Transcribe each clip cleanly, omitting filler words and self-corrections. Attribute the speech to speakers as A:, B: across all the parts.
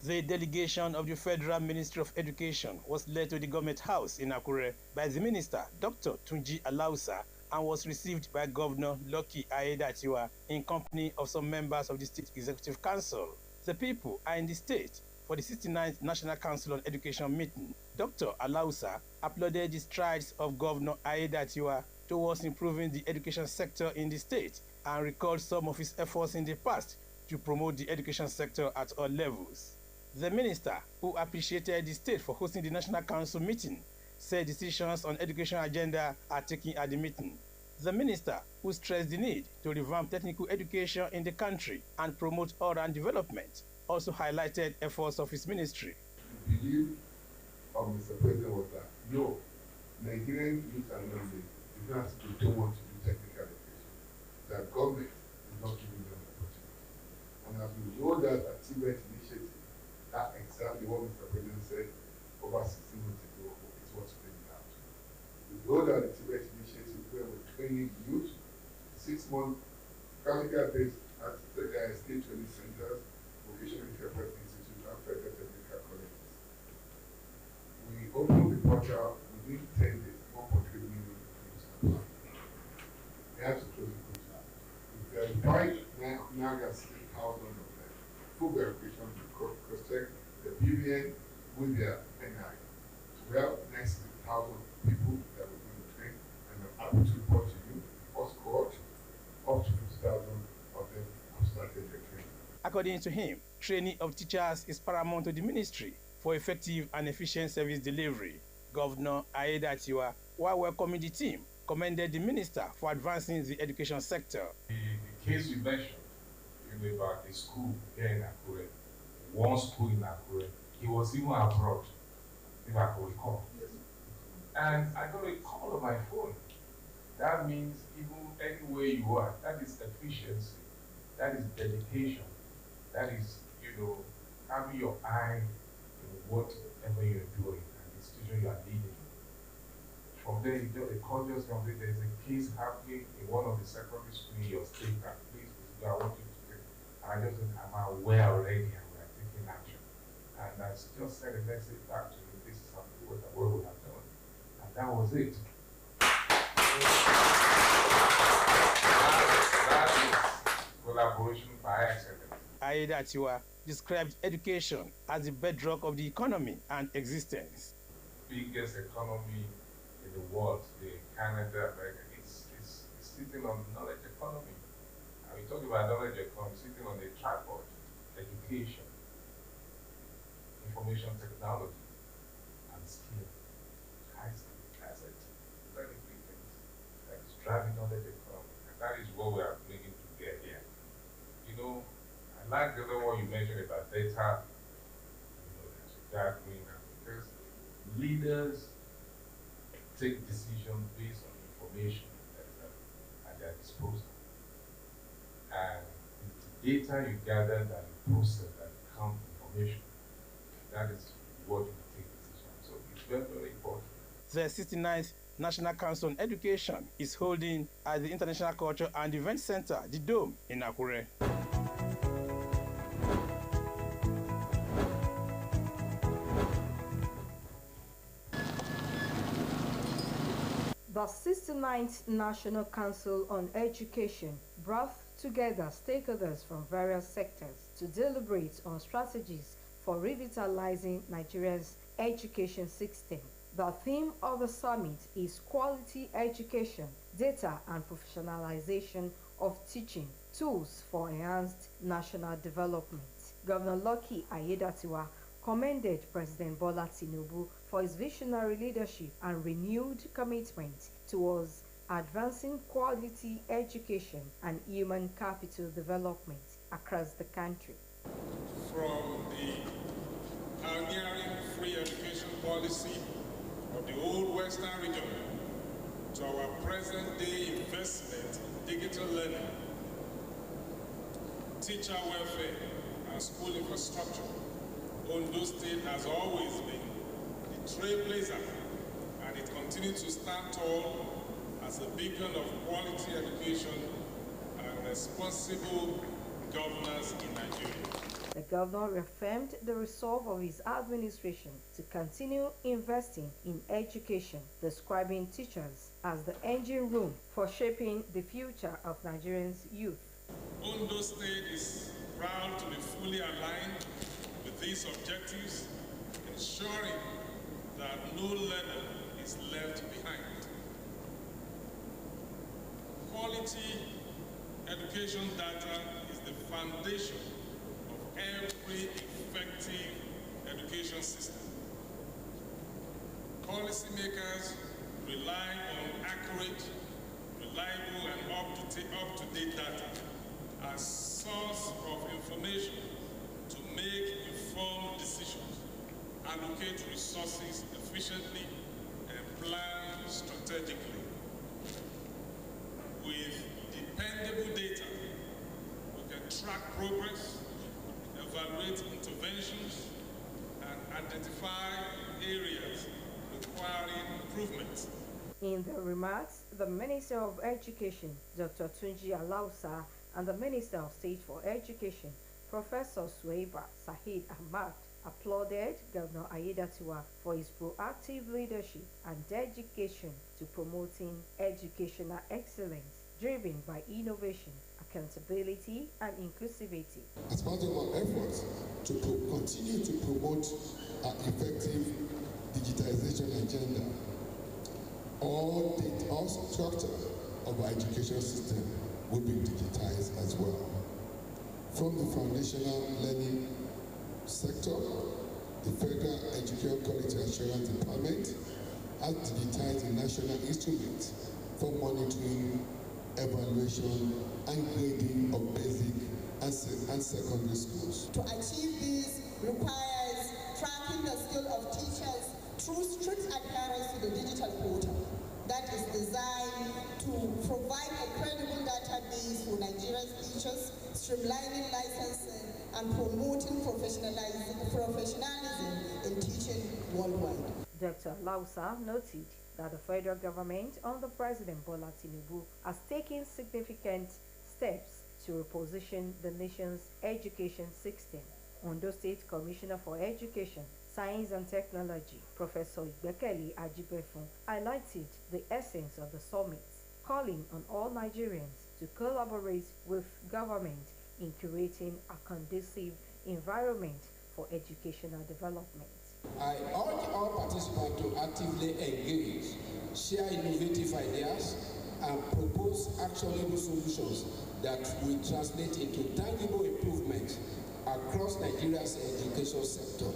A: The delegation of the Federal Ministry of Education was led to the Government House in Akure by the Minister, Dr. Tunji Alausa, and was received by Governor Lucky Aiyedatiwa in company of some members of the State Executive Council. The people are in the state for the 69th National Council on Education meeting. Dr. Alausa applauded the strides of Governor Aiyedatiwa towards improving the education sector in the state and recalled some of his efforts in the past to promote the education sector at all levels. The minister, who appreciated the state for hosting the National Council meeting, said decisions on education agenda are taken at the meeting. The minister, who stressed the need to revamp technical education in the country and promote all-round development, also highlighted efforts of his ministry.
B: The belief of Mr. President was that, no, Nigerian youth and young they don't want to do technical education. That government is not giving them the opportunity. And as we rolled out a Tibet initiative, that's exactly what Mr. President said over 16 months ago is what's playing out. We rolled out the Tibet initiative where we're training youth, 6 months, practical-based at the state training centers, vocational interpret institute, and federal technical colleges. We opened the portal within 10 days, 1.3 million youths applied. We had to close the portal. We verified now there are 6,000 of them. Full verification to cross-check the BVN with their NI. So we have next 6,000 people that we're going to train, and I'm happy to report to you, first cohort, up to 50,000 of them have started their training.
A: According to him, training of teachers is paramount to the ministry for effective and efficient service delivery. Governor Aiyedatiwa, while welcoming the team, commended the minister for advancing the education sector.
C: The case you mentioned, about a school here in Akure, one school in Akure, he was even abroad, if I could recall. Yes. And I got a call on my phone. That means even anywhere you are, that is efficiency, that is dedication, that is, having your eye in whatever you're doing and the institution you are leading. From there, the call just comes in, there's a case happening in one of the secondary schools in your state, and please, I want you to take. I just think I'm aware already and we are taking action. And I just sent a message back to you, this is something what we have done. And that was it. That is collaboration by excellence.
A: Aiyedatiwa described education as the bedrock of the economy and existence.
C: Biggest economy in the world today, Canada, America, it's sitting on knowledge economy. And we talk about knowledge economy, sitting on the tripod, education, information technology, and skill. High skill, that's it. Very three things. That is driving knowledge economy. And that is what we are bringing to bear here. I like the other one you mentioned about data, there's a gathering, because leaders take decisions based on information that is at their disposal. And it's the data you gather that you process, that you count information. That is what you take decisions. So it's very, very important.
A: The 69th National Council on Education is holding at the International Culture and Event Center, the Dome, in Akure.
D: The 69th National Council on Education brought together stakeholders from various sectors to deliberate on strategies for revitalizing Nigeria's education system. The theme of the summit is quality education, data and professionalization of teaching, tools for enhanced national development. Governor Lucky Aiyedatiwa commended President Bola Tinubu for his visionary leadership and renewed commitment towards advancing quality education and human capital development across the country.
E: From the pioneering free education policy of the old Western region to our present-day investment in digital learning, teacher welfare, and school infrastructure, Ondo State has always been the trailblazer, and it continues to stand tall as a beacon of quality education and responsible governance in Nigeria.
D: The governor reaffirmed the resolve of his administration to continue investing in education, describing teachers as the engine room for shaping the future of Nigerians' youth.
E: Ondo State is proud to be fully aligned with these objectives, ensuring that no learner is left behind. Quality education data is the foundation of every effective education system. Policymakers rely on accurate, reliable, and up-to-date data as source of information to make informed decisions, allocate resources efficiently, and plan strategically. With dependable data, we can track progress, evaluate interventions, and identify areas requiring improvement.
D: In their remarks, the Minister of Education, Dr. Tunji Alausa, and the Minister of State for Education, Professor Suwaiba Sahid Ahmad, applauded Governor Aiyedatiwa for his proactive leadership and dedication to promoting educational excellence, driven by innovation, accountability, and inclusivity.
F: As part of our efforts to continue to promote an effective digitization agenda, all structure of our education system will be digitized as well. From the foundational learning sector, the Federal Education Quality Assurance Department has digitized the national instruments for monitoring, evaluation, and grading of basic and secondary schools.
G: To achieve this requires tracking the skill of teachers through strict adherence to the digital portal that is designed to provide a credible database for Nigeria's teachers, streamlining licensing and promoting professionalism in teaching worldwide.
D: Dr. Lausa noted that the federal government under President Bola Tinubu has taken significant steps to reposition the nation's education system. Ondo State Commissioner for Education, Science and Technology, Professor Igbekele Ajibefun, highlighted the essence of the summit, calling on all Nigerians to collaborate with government in creating a conducive environment for educational development.
H: I urge all participants to actively engage, share innovative ideas, and propose actionable solutions that will translate into tangible improvements across Nigeria's education sector.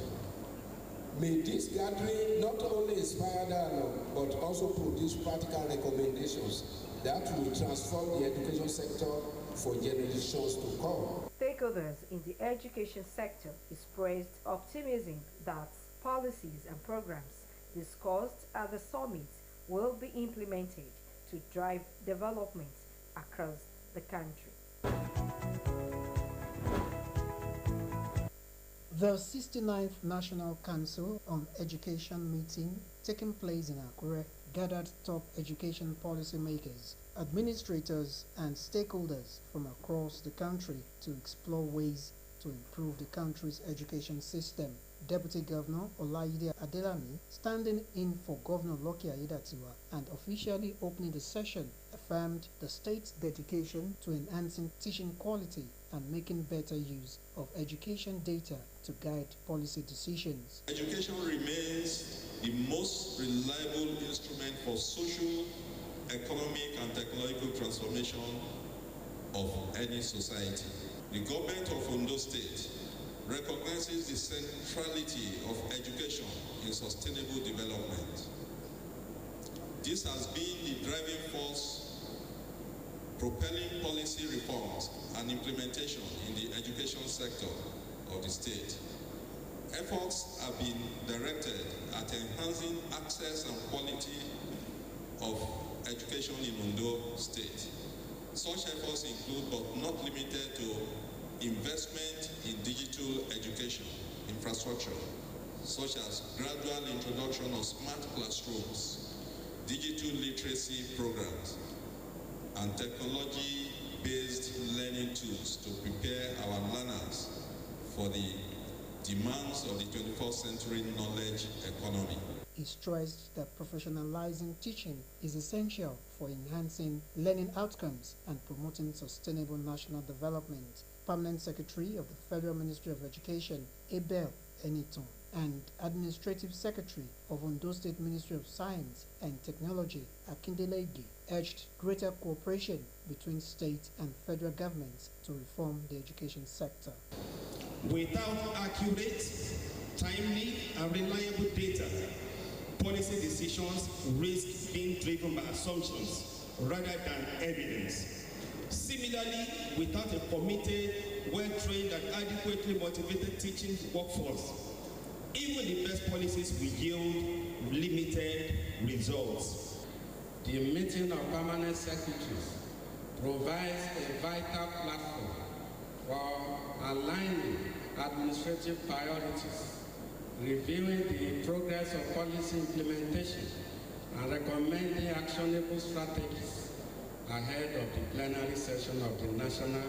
H: May this gathering not only inspire dialogue, but also produce practical recommendations that will transform the education sector for generations to come.
D: Stakeholders in the education sector expressed optimism that policies and programs discussed at the summit will be implemented to drive development across the country.
I: The 69th National Council on Education meeting taking place in Akure gathered top education policymakers, administrators, and stakeholders from across the country to explore ways to improve the country's education system. Deputy Governor Olayide Adelami, standing in for Governor Lucky Aiyedatiwa and officially opening the session, affirmed the state's dedication to enhancing teaching quality and making better use of education data to guide policy decisions.
J: Education remains the most reliable instrument for social, economic, and technological transformation of any society. The government of Ondo State recognizes the centrality of education in sustainable development. This has been the driving force propelling policy reforms and implementation in the education sector of the state. Efforts have been directed at enhancing access and quality of education in Ondo State. Such efforts include, but not limited to, investment in digital education infrastructure, such as gradual introduction of smart classrooms, digital literacy programs, and technology-based learning tools to prepare our learners for the demands of the 21st century knowledge economy.
I: He stressed that professionalizing teaching is essential for enhancing learning outcomes and promoting sustainable national development. Permanent Secretary of the Federal Ministry of Education, Abel Eniton, and Administrative Secretary of Ondo State Ministry of Science and Technology, Akindele Ige, urged greater cooperation between state and federal governments to reform the education sector.
H: Without accurate, timely, and reliable data, policy decisions risk being driven by assumptions rather than evidence. Similarly, without a committed, well-trained, and adequately motivated teaching workforce, even the best policies will yield limited results. The meeting of permanent secretaries provides a vital platform for aligning administrative priorities, reviewing the progress of policy implementation, and recommending actionable strategies ahead of the plenary session of the National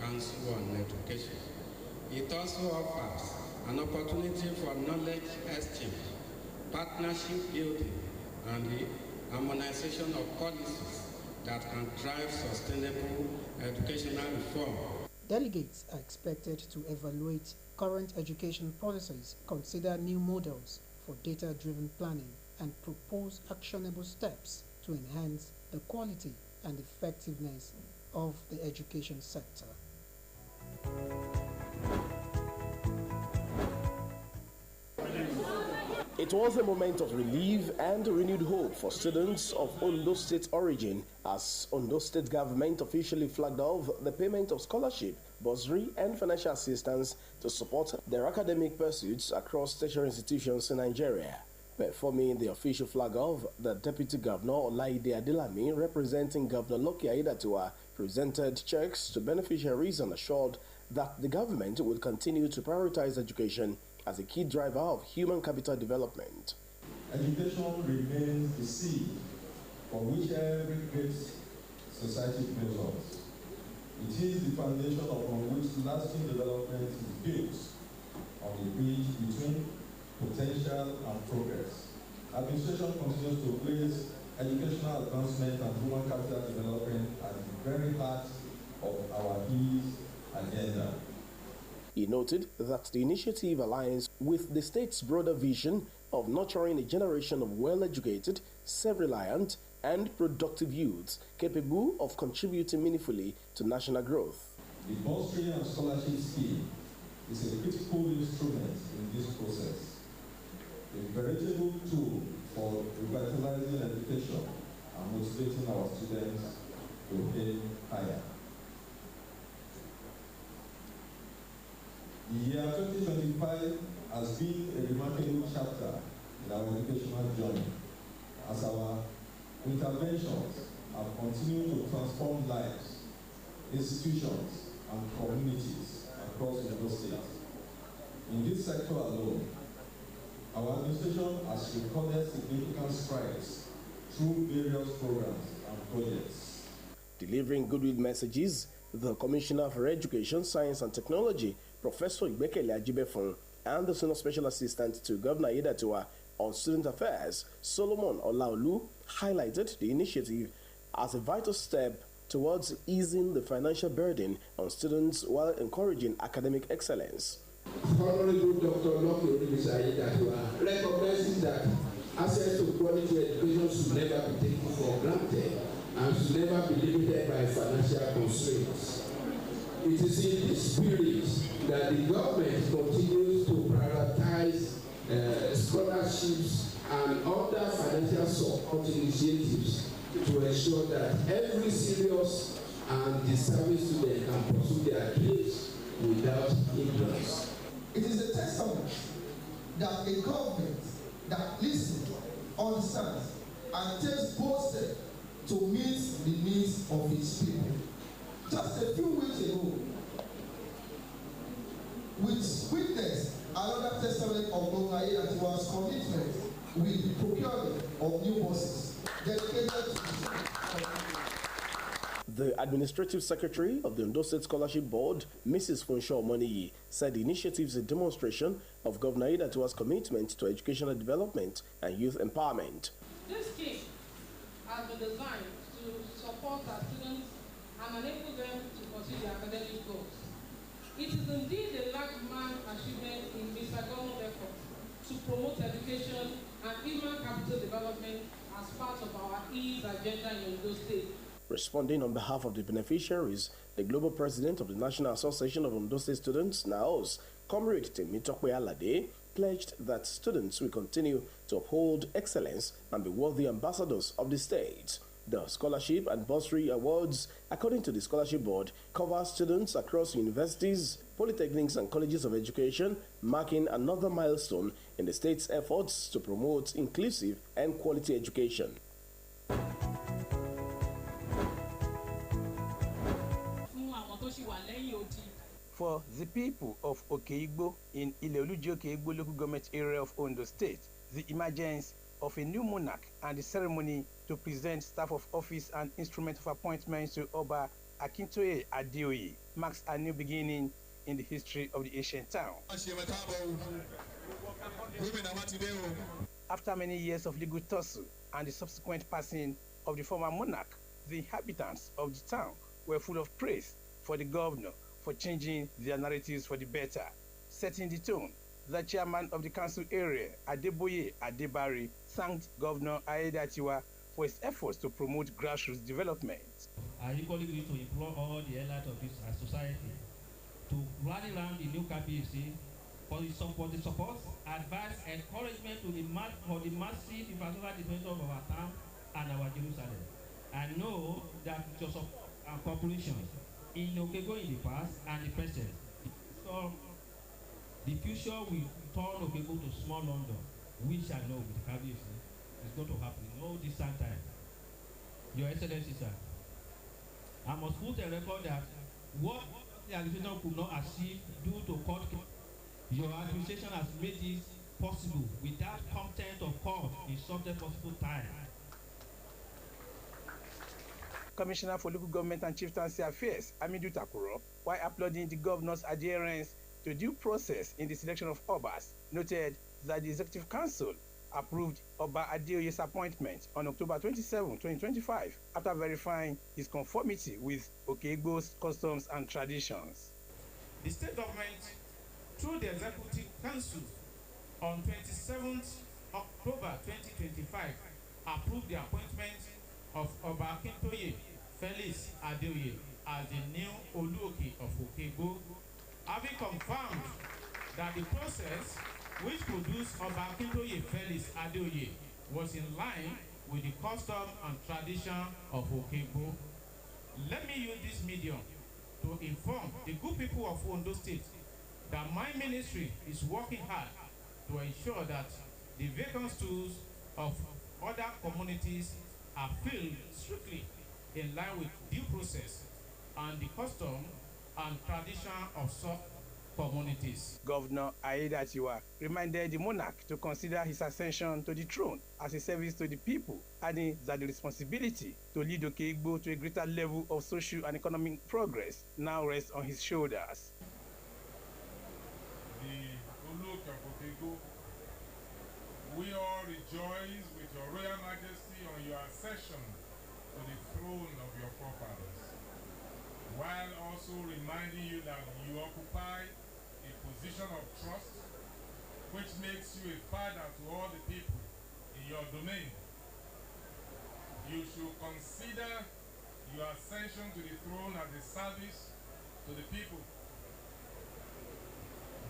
H: Council on Education. It also offers an opportunity for knowledge exchange, partnership building, and the harmonization of policies that can drive sustainable educational reform.
I: Delegates are expected to evaluate current education policies, consider new models for data-driven planning, and propose actionable steps to enhance the quality and effectiveness of the education sector.
K: It was a moment of relief and renewed hope for students of Ondo State origin as Ondo State government officially flagged off the payment of scholarship, bursary, and financial assistance to support their academic pursuits across tertiary institutions in Nigeria. Performing the official flag off, the Deputy Governor Olaide Adelami, representing Governor Lucky Aiyedatiwa, presented checks to beneficiaries and assured that the government will continue to prioritize education as a key driver of human capital development.
L: Education remains the seed for which every great society builds. It is the foundation upon which lasting development is built on the bridge between potential and progress. Administration continues to place educational advancement and human capital development at the very heart of our peace agenda.
K: He noted that the initiative aligns with the state's broader vision of nurturing a generation of well-educated, self-reliant, and productive youths capable of contributing meaningfully to national growth.
L: The bursary and scholarship scheme is a critical instrument in this process, a veritable tool for revitalizing education and motivating our students to aim higher. The year 2025 has been a remarkable chapter in our educational journey as our interventions have continued to transform lives, institutions, and communities across the state. In this sector alone, our administration has recorded significant strides through various programs and projects.
K: Delivering goodwill messages, the Commissioner for Education, Science and Technology, Professor Igbekele Ajibefun, and the Senior Special Assistant to Governor Aiyedatiwa on Student Affairs, Solomon Olaolu, highlighted the initiative as a vital step towards easing the financial burden on students while encouraging academic excellence.
H: Honorable Dr. Lucky Aiyedatiwa recognizes that access to quality education should never be taken for granted and should never be limited by financial constraints. It is in this spirit that the government continues to prioritize scholarships and other financial support initiatives to ensure that every serious and deserving student can pursue their dreams without hindrance.
M: It is a testament that a government that listens, understands, and takes bold steps to meet the needs of its people. Just a few weeks ago, we witnessed another testament of Governor Aiyedatiwa's commitment with the procurement of new buses dedicated to the
K: The Administrative Secretary of the Ondo State Scholarship Board, Mrs. Funshaw Moniyi, said the initiative is a demonstration of Governor Aiyedatiwa's commitment to educational development and youth empowerment.
N: This scheme has been designed to support our students and enable them to pursue their academic goals. It is indeed a landmark achievement in Mr. Governor's efforts to promote education and human capital development as part of our EASE agenda in Ondo State.
K: Responding on behalf of the beneficiaries, the Global President of the National Association of Ondo State Students, NAOS, Comrade Temitope Alade, pledged that students will continue to uphold excellence and be worthy ambassadors of the state. The scholarship and bursary awards, according to the Scholarship Board, cover students across universities, polytechnics and colleges of education, marking another milestone in the state's efforts to promote inclusive and quality education.
A: For the people of Okeigbo in Ileoluji Okeigbo local government area of Ondo State, the emergence of a new monarch and the ceremony to present staff of office and instrument of appointment to Oba Akintoye Adeoye marks a new beginning in the history of the ancient town. After many years of legal tussle and the subsequent passing of the former monarch, the inhabitants of the town were full of praise for the governor for changing their narratives for the better. Setting the tone, the chairman of the council area, Adeboye Adebari, thanked Governor Aiyedatiwa for his efforts to promote grassroots development.
O: I equally wish to implore all the elites of this society to rally around the new KBC for the support, advice, encouragement to for the massive infrastructure development of our town and our Jerusalem. I know that your support and cooperation in Okego in the past and the present, so the future will turn Okego to small London. We shall know with the KBC. It's going to happen in no distant time. Your Excellency, sir, I must put a record that what the administration could not achieve due to court case, your administration has made this possible without contempt of court in shortest possible time.
A: Commissioner for Local Government and Chieftaincy Affairs, Amidu Takuro, while applauding the governor's adherence to due process in the selection of Obas, noted that the Executive Council approved Oba Adeoye's appointment on October 27, 2025, after verifying his conformity with Okeigbo's customs and traditions.
P: The state government, through the Executive Council, on 27th October 2025, approved the appointment of Oba Akintoye Felix Adeoye as the new Oluoke of Okeigbo, having confirmed that the process which produced Oba Akintoye Felix Adeoye was in line with the custom and tradition of Okeigbo. Let me use this medium to inform the good people of Ondo State that my ministry is working hard to ensure that the vacant stools of other communities are filled strictly in line with due process and the custom and tradition of such communities.
A: Governor Aiyedatiwa reminded the monarch to consider his ascension to the throne as a service to the people, adding that the responsibility to lead Okeigbo to a greater level of social and economic progress now rests on his shoulders.
E: The Oluoke of Okeigbo, we all rejoice with your Royal Majesty on your accession to the throne of your forefathers, while also reminding you that you occupy a position of trust which makes you a father to all the people in your domain. You should consider your ascension to the throne as a service to the people,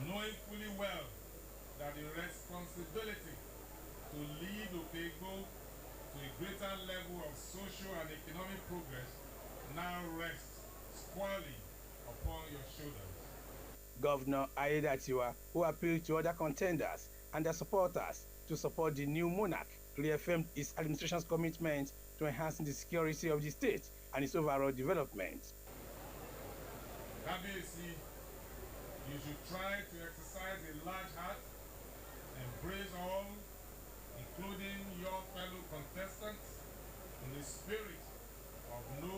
E: knowing fully well that the responsibility to lead Okeigbo to a greater level of social and economic progress now rests squarely upon your shoulders.
A: Governor Aiyedatiwa, who appealed to other contenders and their supporters to support the new monarch, reaffirmed his administration's commitment to enhancing the security of the state and its overall development.
E: KBC, you should try to exercise a large heart, embrace all, including your fellow contestants, in the spirit of no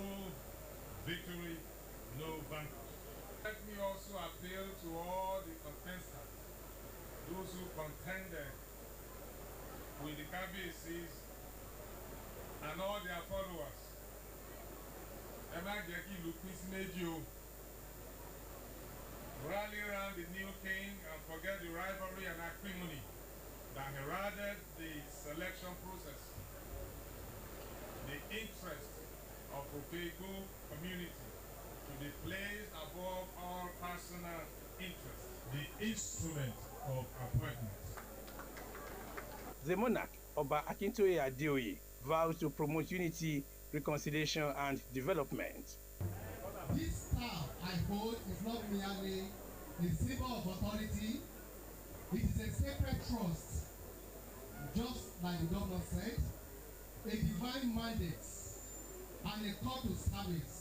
E: victory, no vanquish. Let me also appeal to all the contestants, those who contended with the KBCs and all their followers. Ẹ má jẹ́ kí ìlú pín sí méjì o. Rally around the new king and forget the rivalry and acrimony that heralded the selection process. The interest of Ofego community to be placed above all personal interests, the instrument of appointment.
A: The monarch, Oba Akintoye Adeoye, vows to promote unity, reconciliation, and development.
Q: This staff I hold is not merely a symbol of authority, it is a sacred trust, just like the governor said, a divine mandate and a call to service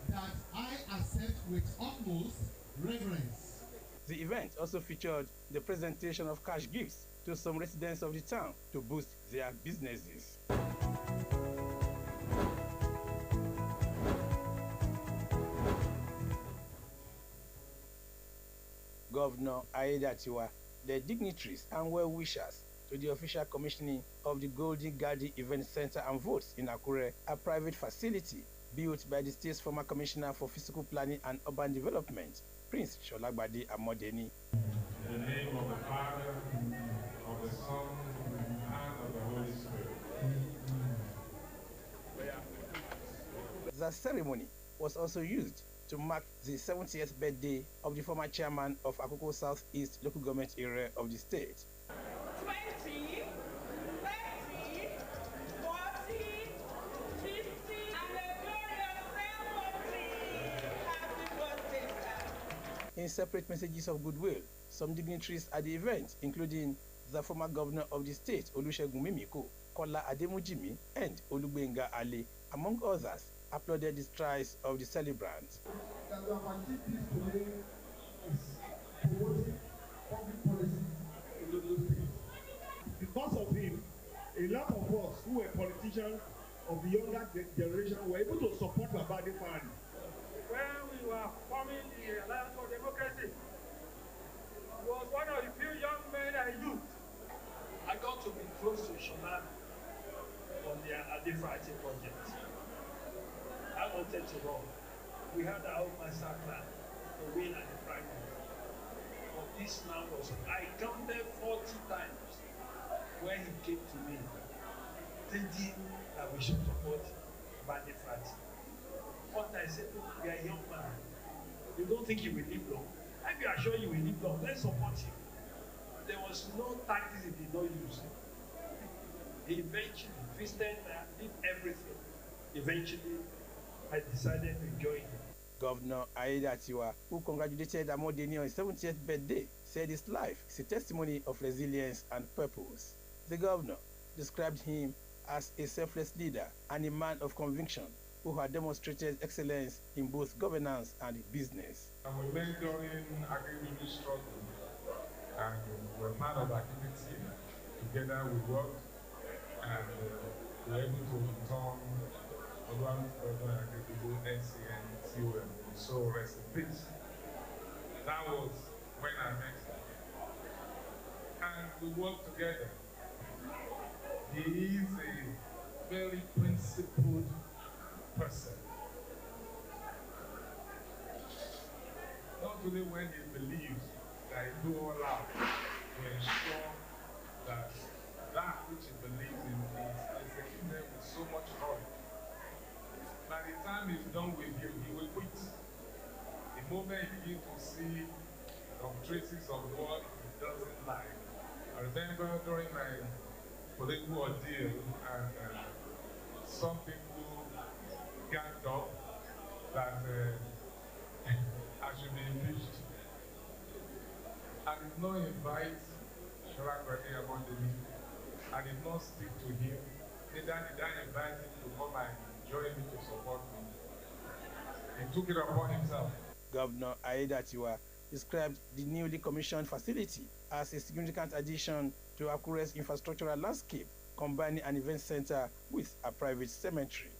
Q: that I accept with utmost reverence.
A: The event also featured the presentation of cash gifts to some residents of the town to boost their businesses. Governor Aiyedatiwa led dignitaries and well-wishers to the official commissioning of the Golden Garden Event Center and Votes in Akure, a private facility built by the state's former Commissioner for Physical Planning and Urban Development, Prince Sholagbade Amodeni.
C: In the name of the Father, of the Son, and of the Holy Spirit.
A: The ceremony was also used to mark the 70th birthday of the former chairman of Akoko Southeast local government area of the state.
R: 20, 30, 40, 50, and a glorious 70. Happy birthday, sir.
A: In separate messages of goodwill, some dignitaries at the event, including the former governor of the state, Olusegun Mimiko, Kola Ademujimi, and Olugbenga Ale, among others, applauded the strides of the celebrants.
M: That we have achieved this today is promoting public policy in the state.
S: Because of him, a lot of us who were politicians of the younger generation were able to support Babade family.
T: When we were forming the Alliance for Democracy, he was one of the few young men I used. I got to be close to Shonan on the Adefrati project. I wanted to run. We had our own master plan to win at the primary. But this man was, I counted 40 times when he came to me, thinking that we should support Adefrati. But I said, look, we are a young man. You don't think he will live long? I can assure you he will live long. Let's support him. There was no tactics he did not use. He eventually, Christian did everything. Eventually, I decided to join him.
A: Governor Aiyedatiwa, who congratulated Amodeni on his 70th birthday, said his life is a testimony of resilience and purpose. The governor described him as a selfless leader and a man of conviction who had demonstrated excellence in both governance and business.
C: And we met during agricultural struggle, and we were part of activity. Together we worked, and we were able to return urban agricultural NCN COM. So rest in peace. That was when I met him. And we worked together. He is a very principled person. Not only when he believes that he do all out to ensure that that which he believes in is executed with so much knowledge. By the time he's done with you, he will quit. The moment he begins to see some traces of what he doesn't like. I remember during my political ordeal, and some people ganged up that I should be impeached. I did not invite Sholagbade Amodeni. I did not stick to him. Neither did I invite him to come and join me to support me. He took it upon himself.
A: Governor Aiyedatiwa described the newly commissioned facility as a significant addition to Akure's infrastructural landscape, combining an event center with a private cemetery.